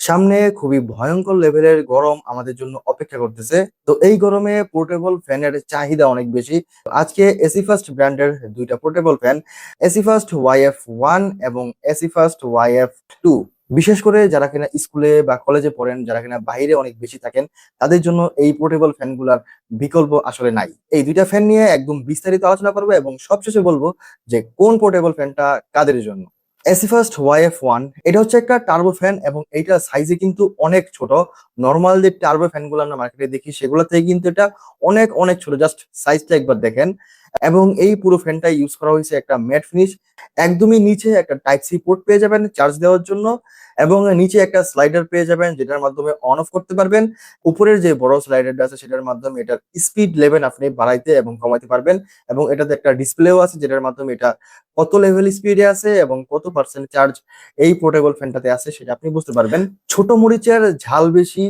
সামনে খুবই ভয়ঙ্কর লেভেলের গরম আমাদের জন্য অপেক্ষা করতেছে। তো এই গরমে পোর্টেবল ফ্যানের চাহিদা অনেক বেশি। আজকে এসি ফার্স্ট ব্র্যান্ডের দুইটা portable fan, AC first YF 1 এবং এসি ফার্স্ট ওয়াইএফ 2, বিশেষ করে যারা কিনা স্কুলে বা কলেজে পড়েন, যারা কিনা বাইরে অনেক বেশি থাকেন, তাদের জন্য এই পোর্টেবল ফ্যানগুলার বিকল্প আসলে নাই। এই দুইটা ফ্যান নিয়ে একদম বিস্তারিত আলোচনা করবো এবং সবশেষে বলবো যে কোন পোর্টেবল ফ্যানটা কাদের জন্য। এসি ফার্স্ট ওয়াইএফ 1 এটা হচ্ছে একটা টার্বো ফ্যান এবং এইটা সাইজে কিন্তু অনেক ছোট। নর্মাল যে টার্বো ফ্যান গুলো আমরা মার্কেটে দেখি সেগুলো থেকে কিন্তু এটা অনেক অনেক ছোট, জাস্ট সাইজটা একবার দেখেন। এবং এই পুরো ফ্যানটা ইউজ করা হয়েছে একটা ম্যাট ফিনিশ। একদমই নিচে একটা টাইপ সি পোর্ট পেয়ে যাবেন চার্জ দেওয়ার জন্য, এবং নিচে একটা স্লাইডার পেয়ে যাবেন যেটার মাধ্যমে অন অফ করতে পারবেন। উপরের যে বড় স্লাইডারটা আছে সেটার মাধ্যমে এটার স্পিড লেভেল আপনি বাড়াইতে এবং কমাইতে পারবেন। এবং এটাতে একটা ডিসপ্লেও আছে যেটার মাধ্যমে এটা কত লেভেল স্পিডে আছে এবং কত পার্সেন্ট চার্জ এই পোর্টেবল ফ্যানটাতে আছে সেটা আপনি বুঝতে পারবেন। ছোট মরিচের ঝাল বেশি,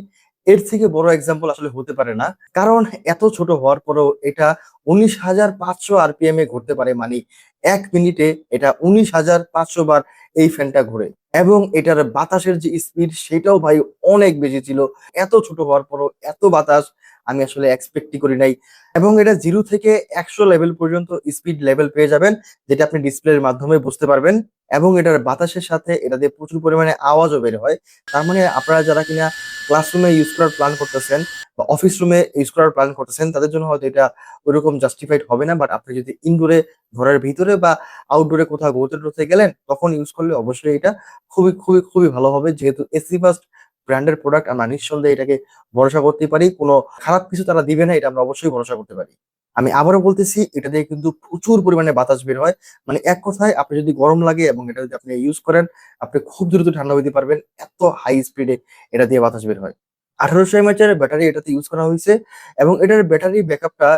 এর থেকে বড় এক্সাম্পল আসলে হতে পারে না। কারণ এত ছোট হওয়ার পরেও এটা 19,500 আরপিএম এ ঘুরতে পারে, মানে 1 মিনিটে এটা 19,500 বার এই ফ্যানটা ঘুরে। এবং এটার বাতাসের যে স্পিড সেটাও ভাই অনেক বেশি ছিল। এত ছোট হওয়ার পরও এত বাতাস আমি আসলে এক্সপেক্টই করি নাই। এবং এটা 0 থেকে 100 লেভেল পর্যন্ত স্পিড লেভেল পেয়ে যাবেন, যেটা আপনি ডিসপ্লের মাধ্যমে বুঝতে পারবেন। এবং এটার বাতাসের সাথে এটা দিয়ে প্রচুর পরিমাণে আওয়াজও বের হয়। তার মানে আপনারা যারা কিনা ক্লাসরুমে ইউজ করার প্ল্যান করতেছেন বা অফিস রুমে ইউজ করার প্ল্যান করতেছেন, তাদের জন্য হয়তো এটা ওইরকম জাস্টিফাইড হবে না। বাট আপনি যদি ইনডোরে, ঘরের ভিতরে বা আউটডোরে কোথাও ঘুরতে টুরতে গেলেন, তখন ইউজ করলে অবশ্যই এটা খুবই খুবই খুবই ভালো হবে। যেহেতু এসি ফার্স্ট ব্র্যান্ডের প্রোডাক্ট, আমরা নিঃসন্দেহে এটাকে ভরসা করতে পারি। কোনো খারাপ কিছু তারা দিবে না, এটা আমরা অবশ্যই ভরসা করতে পারি। আমি আবারও বলতেছি, এটা দিয়ে কিন্তু প্রচুর পরিমাণে বাতাস বের হয়। মানে এক কথায় আপনি যদি গরম লাগে এবং এটা যদি আপনি ইউজ করেন, আপনি খুব দ্রুত ঠান্ডা হইতে পারবেন। এত হাই স্পিডে এটা দিয়ে বাতাস বের হয়। 1800 এর ব্যাটারি এটাতে ইউজ করা হয়েছে। এবং এটার ব্যাটারি ব্যাকআপটা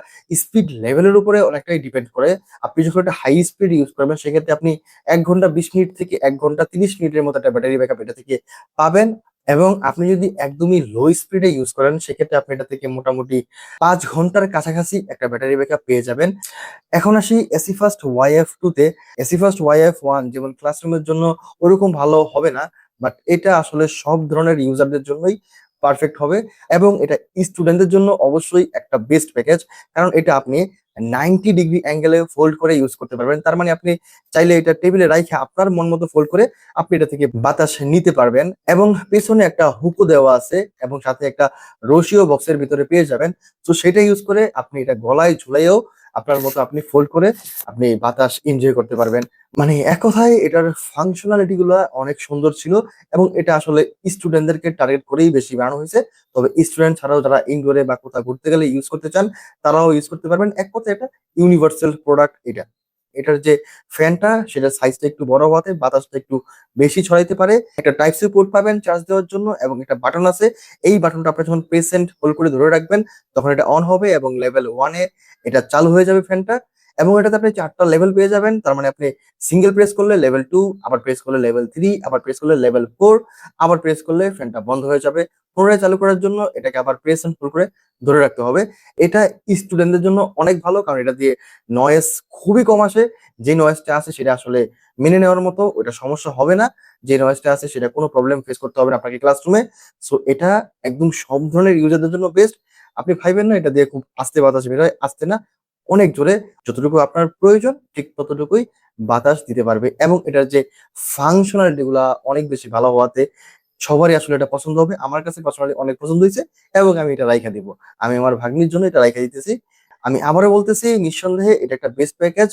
স্পিড লেভেলের উপরে অনেকটাই ডিপেন্ড করে। আপনি যখন একটা হাই স্পিড ইউজ করবেন সেক্ষেত্রে আপনি 1 ঘন্টা 20 মিনিট থেকে 1 ঘন্টা 30 মিনিটের মতো একটা ব্যাটারি ব্যাকআপ এটা থেকে পাবেন। এবং আপনি যদি একদমই লো স্পিডে ইউজ করেন সেক্ষেত্রে আপনি এটা থেকে মোটামুটি 5 ঘন্টার কাছাকাছি একটা ব্যাটারি ব্যাকআপ পেয়ে যাবেন। এখন আসি এসি ফার্স্ট ওয়াইএফ 2 তে। এসি ফার্স্ট ওয়াইএফ 1 যেমন ক্লাসরুমের জন্য ওরকম ভালো হবে না, বাট এটা আসলে সব ধরনের ইউজারদের জন্যই পারফেক্ট হবে। এবং এটা স্টুডেন্টদের জন্য অবশ্যই একটা বেস্ট প্যাকেজ, কারণ এটা আপনি 90 ডিগ্রি অ্যাঙ্গেলে ফোল্ড করে ইউজ করতে পারবেন। তার মানে আপনি চাইলে এটা টেবিলে রাখে আপনার মন মতো ফোল্ড করে আপনি এটা থেকে বাতাস নিতে পারবেন। এবং পেছনে একটা হুকও দেওয়া আছে এবং সাথে একটা রশিও বক্সের ভিতরে পেয়ে যাবেন। তো সেটা ইউজ করে আপনি এটা গলায় ঝুলাইয়েও আপনার মতো আপনি ফোল্ড করে আপনি বাতাস এনজয় করতে পারবেন। মানে এক কথায় এটার ফাংশনালিটি গুলো অনেক সুন্দর ছিল। এবং এটা আসলে স্টুডেন্টদেরকে টার্গেট করেই বেশি বানানো হয়েছে। তবে স্টুডেন্ট ছাড়াও যারা ইনডোরে বা কোথাও ঘুরতে গেলে ইউজ করতে চান, তারাও ইউজ করতে পারবেন। এক কথায় এটা ইউনিভার্সাল প্রোডাক্ট। এটা এটার যে ফ্যানটা সেটার সাইজটা একটু বড় হওয়াতে বাতাসটা একটু বেশি ছড়াইতে পারে। একটা টাইপ সি পোর্ট পাবেন চার্জ দেওয়ার জন্য এবং একটা বাটন আছে। এই বাটনটা আপনি যখন প্রেসেন্ট হোল্ড করে ধরে রাখবেন তখন এটা অন হবে এবং লেভেল 1-এ এটা চালু হয়ে যাবে ফ্যানটা। এবং এটাতে আপনি 4টা লেভেল পেয়ে যাবেন। তার মানে আপনি সিঙ্গেল প্রেস করলে লেভেল 2, আবার প্রেস করলে লেভেল 3, আবার প্রেস করলে লেভেল 4, আবার প্রেস করলে ফ্যানটা বন্ধ হয়ে যাবে। পুনরায় চালু করার জন্য এটাকে আবার প্রেস এন্ড হোল্ড করে ধরে রাখতে হবে। এটা স্টুডেন্টদের জন্য অনেক ভালো, কারণ এটা দিয়ে নয়েজ খুবই কম আসে। যে নয়েজটা আছে সেটা আসলে মেনে নেওয়ার মতো, ওটা সমস্যা হবে না। যে নয়েজটা আছে সেটা কোনো প্রবলেম ফেস করতে হবে না আপনাকে ক্লাসরুমে। সো এটা একদম সব ধরনের ইউজারদের জন্য বেস্ট। আপনি ভাইবেন না এটা দিয়ে খুব আস্তে বাতাস বের হয়, আস্তে না, অনেক জোরে। যতটুকু আপনার প্রয়োজন ঠিক ততটুকুই বাতাস দিতে পারবে। এবং এটার যে ফাংশনালিটি গুলা অনেক বেশি ভালো হওয়াতে সবারই আসলে এটা পছন্দ হবে। আমার কাছে পার্সোনালি অনেক পছন্দ হয়েছে এবং আমি এটা রাইখা দিব। আমি আমার ভাগ্নির জন্য এটা রাইখা দিতেছি। আমি আবারও বলতেছি, নিঃসন্দেহে এটা একটা best package.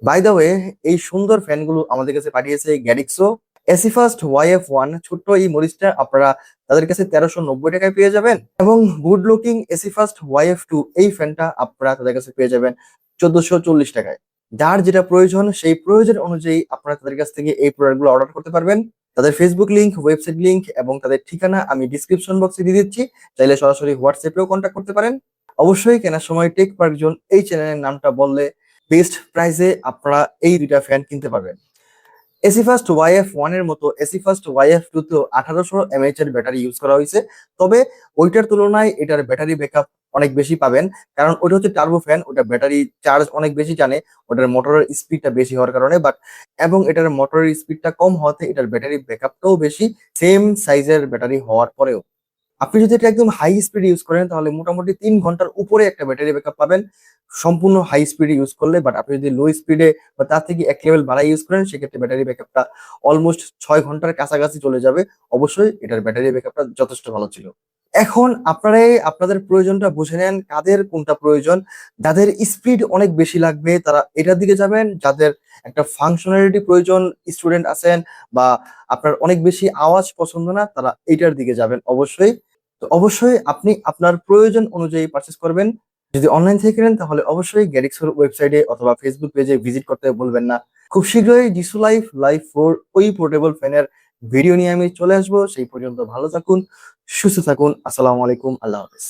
By the way, এই সুন্দর ফ্যানগুলো আমাদের কাছে পাঠিয়েছে গ্যাডিক্সো। এসি ফার্স্ট ওয়াইএফ 1 ছোট্ট এই মরিচটা আপনারা তাদের কাছে 1390 টাকায় পেয়ে যাবেন। এবং good looking AC first YF 2 এই ফ্যানটা আপনারা তাদের কাছে পেয়ে যাবেন 1440 টাকায়। যার যেটা প্রয়োজন সেই প্রয়োজন অনুযায়ী আপনারা তাদের কাছ থেকে এই প্রোডাক্টগুলো অর্ডার করতে পারবেন। তাদের ফেসবুক লিংক, ওয়েবসাইট লিংক এবং তাদের ঠিকানা আমি ডিসক্রিপশন বক্সে দিয়ে দিচ্ছি। চাইলে সরাসরি হোয়াটসঅ্যাপেও কন্ট্যাক্ট করতে পারেন। অবশ্যই কেনার সময় টেক পার্ক জোন এই চ্যানেলের নামটা বললে বেস্ট প্রাইসে আপনারা এই দুইটা ফ্যান কিনতে পারবেন। এসি ফার্স্ট ওয়াইএফ ওয়ান এর মতো এসি ফার্স্ট ওয়াইএফ টু তেও 1800 mAh এর ব্যাটারি ইউজ করা হয়েছে। তবে ওইটার তুলনায় এটার ব্যাটারি ব্যাকআপ অনেক বেশি পাবেন, কারণ ওটা হচ্ছে টার্বো ফ্যান, ওটা ব্যাটারি চার্জ অনেক বেশি টানে, ওটার মোটরের স্পিডটা বেশি হওয়ার কারণে। বাট এবং এটার মোটরের স্পিডটা কম হওয়াতে এটার ব্যাটারি ব্যাকআপটাও বেশি, সেম সাইজের ব্যাটারি হওয়ার পরেও। আপনি যদি এটা একদম হাই স্পিড ইউজ করেন তাহলে মোটামুটি 3 ঘন্টার উপরে একটা ব্যাটারি ব্যাকআপ পাবেন সম্পূর্ণ হাই স্পিডে ইউজ করলে। বাট আপনি যদি লো স্পিডে বা তার থেকে এক লেভেল বাড়াই ইউজ করেন সেক্ষেত্রে ব্যাটারি ব্যাকআপটা অলমোস্ট 6 ঘন্টার কাছাকাছি চলে যাবে। অবশ্যই এটার ব্যাটারি ব্যাকআপটা যথেষ্ট ভালো ছিল। এখন আপনারাই আপনাদের প্রয়োজনটা বুঝে নেন, কাদের কোনটা প্রয়োজন। যাদের স্পিড অনেক বেশি লাগবে তারা এটার দিকে যাবেন, যাদের একটা ফাংশনালিটি প্রয়োজন, স্টুডেন্ট আছেন বা আপনার অনেক বেশি আওয়াজ পছন্দ না, তারা এইটার দিকে যাবেন অবশ্যই। তো অবশ্যই আপনি আপনার প্রয়োজন অনুযায়ী পারচেস করবেন। যদি অনলাইন থেকে কেনেন তাহলে অবশ্যই গ্যারিক্সের ওয়েবসাইটে অথবা ফেসবুক পেজে ভিজিট করতে ভুলবেন না। খুব শীঘ্রই ডিসু লাইফ 4 ওই পোর্টেবল ফ্যানের ভিডিও নিয়ে আমি চলে আসবো। সেই পর্যন্ত ভালো থাকুন, সুস্থ থাকুন। আসসালামু আলাইকুম, আল্লাহ হাফেজ।